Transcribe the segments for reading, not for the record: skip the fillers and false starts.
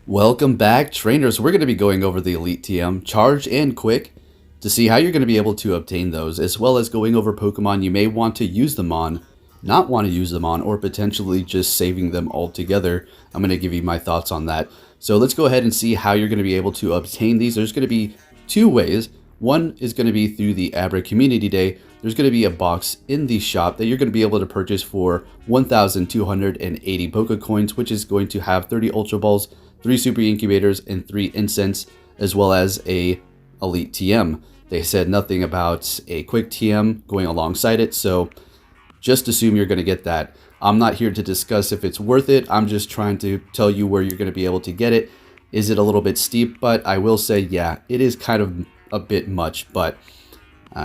Welcome back, trainers. We're going to be going over the Elite TM, Charge and Quick, to see how you're going to be able to obtain those, as well as going over Pokemon you may want to use them on, not want to use them on, or potentially just saving them altogether. I'm going to give you my thoughts on that. So let's go ahead and see how you're going to be able to obtain these. There's going to be two ways. One is going to be through the Abra Community Day. There's going to be a box in the shop that you're going to be able to purchase for 1,280 Pokecoins, which is going to have 30 Ultra Balls, 3 Super Incubators, and 3 Incense, as well as a Elite TM. They said nothing about a Quick TM going alongside it, so just assume you're going to get that. I'm not here to discuss if it's worth it. I'm just trying to tell you where you're going to be able to get it. Is it a little bit steep? But I will say, yeah, it is kind of a bit much, but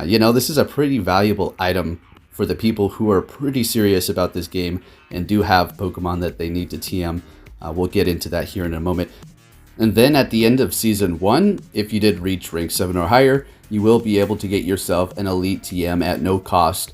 you know, this is a pretty valuable item for the people who are pretty serious about this game and do have Pokemon that they need to TM. We'll get into that here in a moment. And then at the end of Season 1, if you did reach rank 7 or higher, you will be able to get yourself an Elite TM at no cost,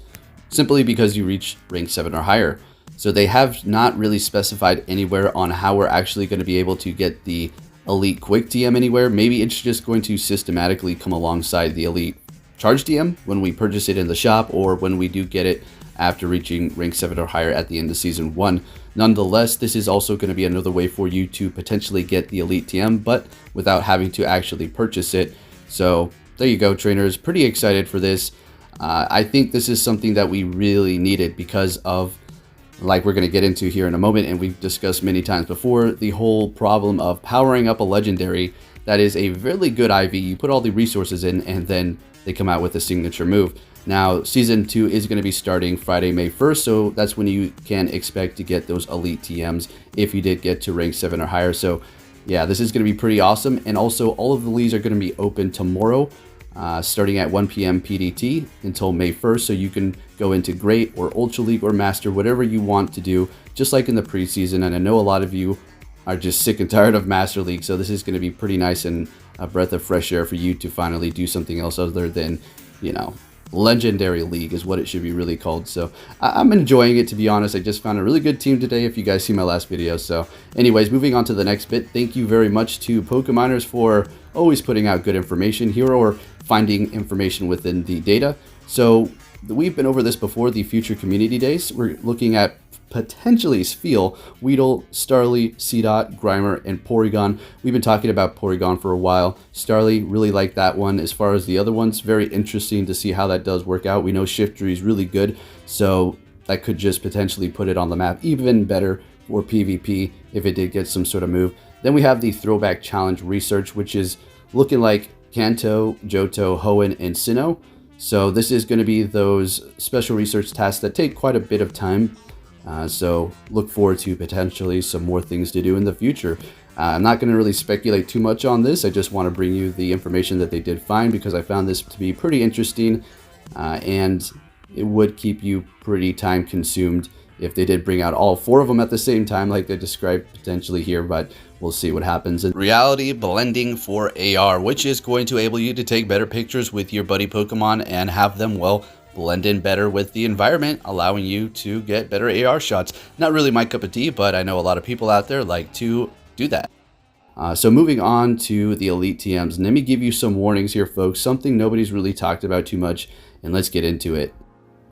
simply because you reach rank 7 or higher. So they have not really specified anywhere on how we're actually going to be able to get the Elite Quick TM anywhere. Maybe it's just going to systematically come alongside the Elite Charge TM when we purchase it in the shop, or when we do get it after reaching rank 7 or higher at the end of Season 1. Nonetheless, this is also going to be another way for you to potentially get the Elite TM, but without having to actually purchase it. So there you go, trainers. Pretty excited for this. I think this is something that we really needed because of, like we're going to get into here in a moment, and we've discussed many times before, the whole problem of powering up a legendary that is a really good IV. You put all the resources in, and then they come out with a signature move. Now, Season 2 is going to be starting Friday, May 1st, so that's when you can expect to get those Elite TMs if you did get to rank 7 or higher. So yeah, this is going to be pretty awesome. And also, all of the leagues are going to be open tomorrow, starting at 1 p.m. PDT until May 1st, so you can go into Great or Ultra League or Master, whatever you want to do, just like in the preseason. And I know a lot of you are just sick and tired of Master League, so this is going to be pretty nice and a breath of fresh air for you to finally do something else other than, you know, Legendary League is what it should be really called. So I'm enjoying it, to be honest. I just found a really good team today, if you guys see my last video. So anyways, moving on to the next bit. Thank you very much to Pokemoners for always putting out good information here, or finding information within the data. So we've been over this before, the future community days. We're looking at potentially Spheal, Weedle, Starly, Seedot, Grimer, and Porygon. We've been talking about Porygon for a while. Starly, really like that one. As far as the other ones, very interesting to see how that does work out. We know Shiftry is really good, so that could just potentially put it on the map even better for PvP if it did get some sort of move. Then we have the Throwback Challenge research, which is looking like Kanto, Johto, Hoenn, and Sinnoh. So this is going to be those special research tasks that take quite a bit of time. So look forward to potentially some more things to do in the future. I'm not going to really speculate too much on this. I just want to bring you the information that they did find, because I found this to be pretty interesting, and it would keep you pretty time consumed if they did bring out all 4 of them at the same time, like they described potentially here, but we'll see what happens. And reality blending for AR, which is going to enable you to take better pictures with your buddy Pokemon and have them, well, blend in better with the environment, allowing you to get better AR shots. Not really my cup of tea, but I know a lot of people out there like to do that. So moving on to the Elite TMs, and let me give you some warnings here, folks. Something nobody's really talked about too much, and let's get into it.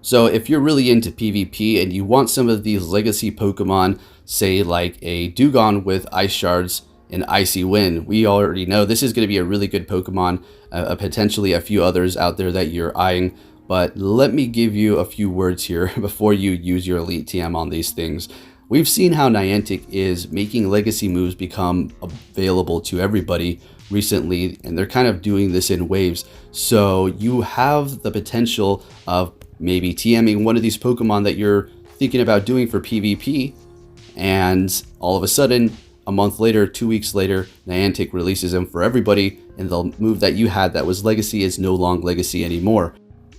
So if you're really into PvP and you want some of these legacy Pokemon, say like a Dugong with Ice Shards and Icy Wind, we already know this is going to be a really good Pokemon, potentially a few others out there that you're eyeing. But let me give you a few words here before you use your Elite TM on these things. We've seen how Niantic is making legacy moves become available to everybody recently, and they're kind of doing this in waves. So you have the potential of maybe TMing one of these Pokemon that you're thinking about doing for PvP, and all of a sudden, a month later, 2 weeks later, Niantic releases them for everybody, and the move that you had that was legacy is no longer legacy anymore.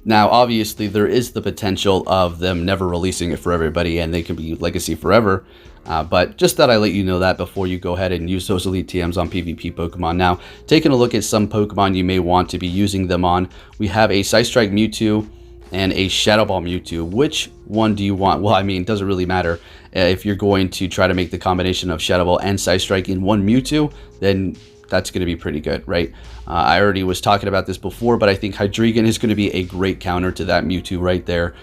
Now, obviously, there is the potential of them never releasing it for everybody, and they can be legacy forever. But just thought I'd let you know that before you go ahead and use those Elite TMs on PvP Pokemon. Now, taking a look at some Pokemon you may want to be using them on, we have a Psystrike Mewtwo and a Shadow Ball Mewtwo. Which one do you want? Well, I mean, it doesn't really matter. If you're going to try to make the combination of Shadow Ball and Side Strike in one Mewtwo, then that's going to be pretty good, right? I already was talking about this before, but I think Hydreigon is going to be a great counter to that Mewtwo right there.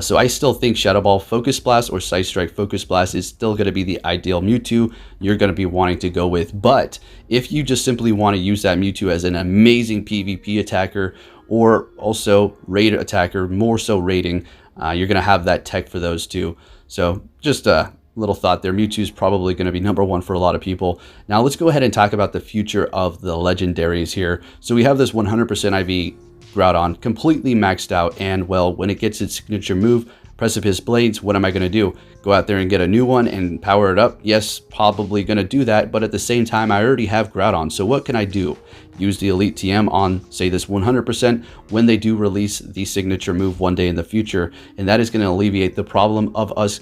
So I still think Shadow Ball Focus Blast or Side Strike Focus Blast is still going to be the ideal Mewtwo you're going to be wanting to go with. But if you just simply want to use that Mewtwo as an amazing PvP attacker or also raid attacker, more so raiding, you're going to have that tech for those two. So just a little thought there. Mewtwo is probably going to be number one for a lot of people. Now let's go ahead and talk about the future of the legendaries here. So we have this 100% IV Groudon completely maxed out, and well, when it gets its signature move, Precipice Blades, what am I going to do? Go out there and get a new one and power it up? Yes, probably going to do that, but at the same time, I already have Groudon, so what can I do? Use the Elite TM on, say, this 100% when they do release the signature move one day in the future, and that is going to alleviate the problem of us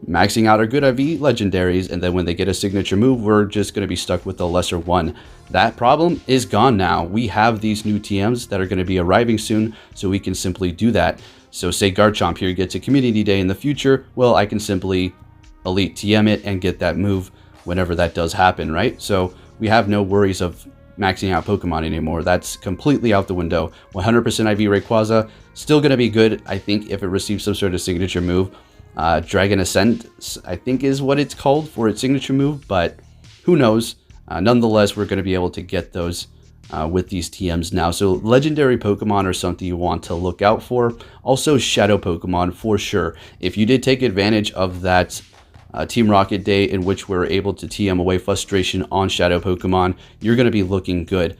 maxing out our good IV legendaries, and then when they get a signature move, we're just going to be stuck with the lesser one. That problem is gone now. We have these new TMs that are going to be arriving soon, so we can simply do that. So say Garchomp here gets a community day in the future, well, I can simply Elite TM it and get that move whenever that does happen, right? So we have no worries of maxing out Pokemon anymore. That's completely out the window. 100% IV Rayquaza, still going to be good, I think, if it receives some sort of signature move. Dragon Ascent, I think, is what it's called for its signature move, but who knows? Nonetheless, we're going to be able to get those with these TMs now. So legendary Pokemon are something you want to look out for. Also Shadow Pokemon for sure. If you did take advantage of that Team Rocket Day in which we're able to TM away frustration on Shadow Pokemon, you're going to be looking good.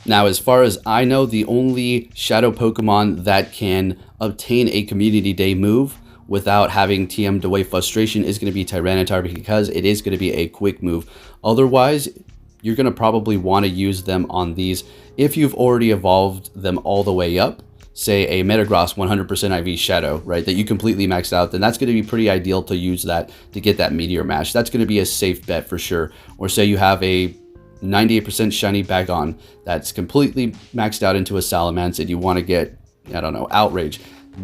Now, as far as I know, the only Shadow Pokemon that can obtain a Community Day move without having TM'd away frustration is going to be Tyranitar, because it is going to be a quick move. Otherwise, you're going to probably want to use them on these if you've already evolved them all the way up. Say a Metagross 100% IV Shadow, right, that you completely maxed out, then that's going to be pretty ideal to use that to get that Meteor Mash. That's going to be a safe bet for sure. Or say you have a 98% shiny Bagon that's completely maxed out into a Salamence and you want to get, I don't know, Outrage.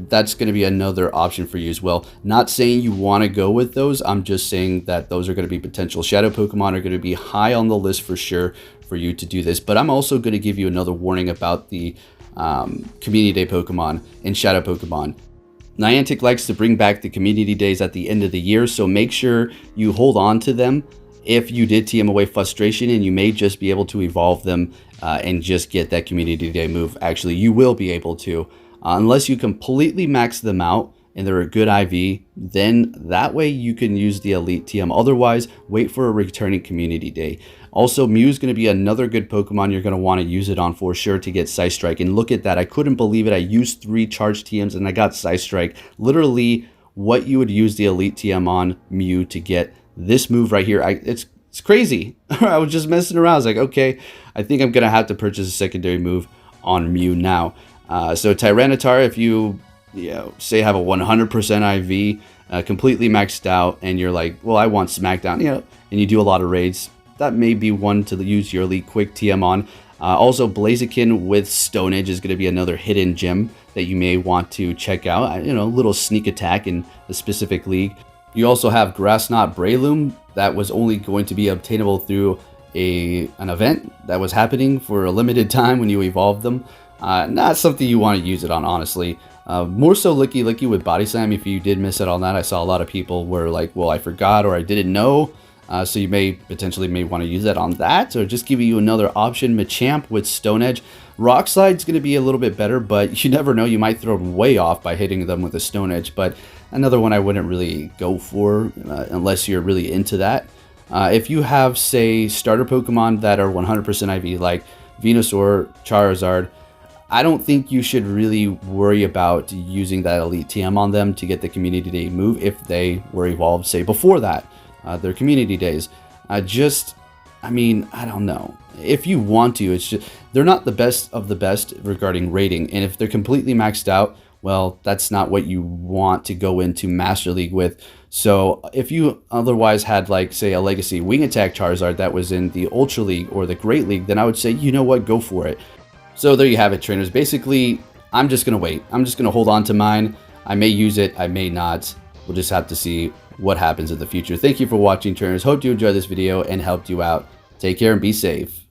That's going to be another option for you as well. Not saying you want to go with those. I'm just saying that those are going to be potential. Shadow Pokemon are going to be high on the list for sure for you to do this. But I'm also going to give you another warning about the Community Day Pokemon and Shadow Pokemon. Niantic likes to bring back the Community Days at the end of the year, so make sure you hold on to them if you did TM away frustration, and you may just be able to evolve them and just get that Community Day move. Actually, you will be able to. Unless you completely max them out and they're a good IV, then that way you can use the Elite TM. Otherwise, wait for a returning Community Day. Also, Mew is going to be another good Pokemon you're going to want to use it on for sure to get Side Strike. And look at that. I couldn't believe it. I used 3 charged TMs and I got Side Strike. Literally what you would use the Elite TM on Mew to get this move right here. It's crazy. I was just messing around. I was like, okay, I think I'm going to have to purchase a secondary move on Mew now. So Tyranitar, if you say have a 100% IV, completely maxed out, and you're like, well, I want Smackdown, and you do a lot of raids, that may be one to use your Elite Quick TM on. Also, Blaziken with Stone Edge is going to be another hidden gem that you may want to check out. A little sneak attack in the specific league. You also have Grass Knot Breloom that was only going to be obtainable through an event that was happening for a limited time when you evolved them. Not something you want to use it on, honestly. More so Licky with Body Slam. If you did miss it on that, I saw a lot of people were like, well, I forgot or I didn't know. So you may potentially want to use that on that, or just give you another option. Machamp with Stone Edge. Rock Slide's going to be a little bit better, but you never know. You might throw them way off by hitting them with a Stone Edge, but another one I wouldn't really go for unless you're really into that. If you have, say, starter Pokemon that are 100% IV, like Venusaur, Charizard, I don't think you should really worry about using that Elite TM on them to get the Community Day move if they were evolved, say, before that, their Community Days. I don't know. If you want to, it's just, they're not the best of the best regarding rating, and if they're completely maxed out, well, that's not what you want to go into Master League with. So if you otherwise had, like, say, a Legacy Wing Attack Charizard that was in the Ultra League or the Great League, then I would say, you know what, go for it. So there you have it, trainers. Basically, I'm just going to wait. I'm just going to hold on to mine. I may use it, I may not. We'll just have to see what happens in the future. Thank you for watching, trainers. Hope you enjoyed this video and helped you out. Take care and be safe.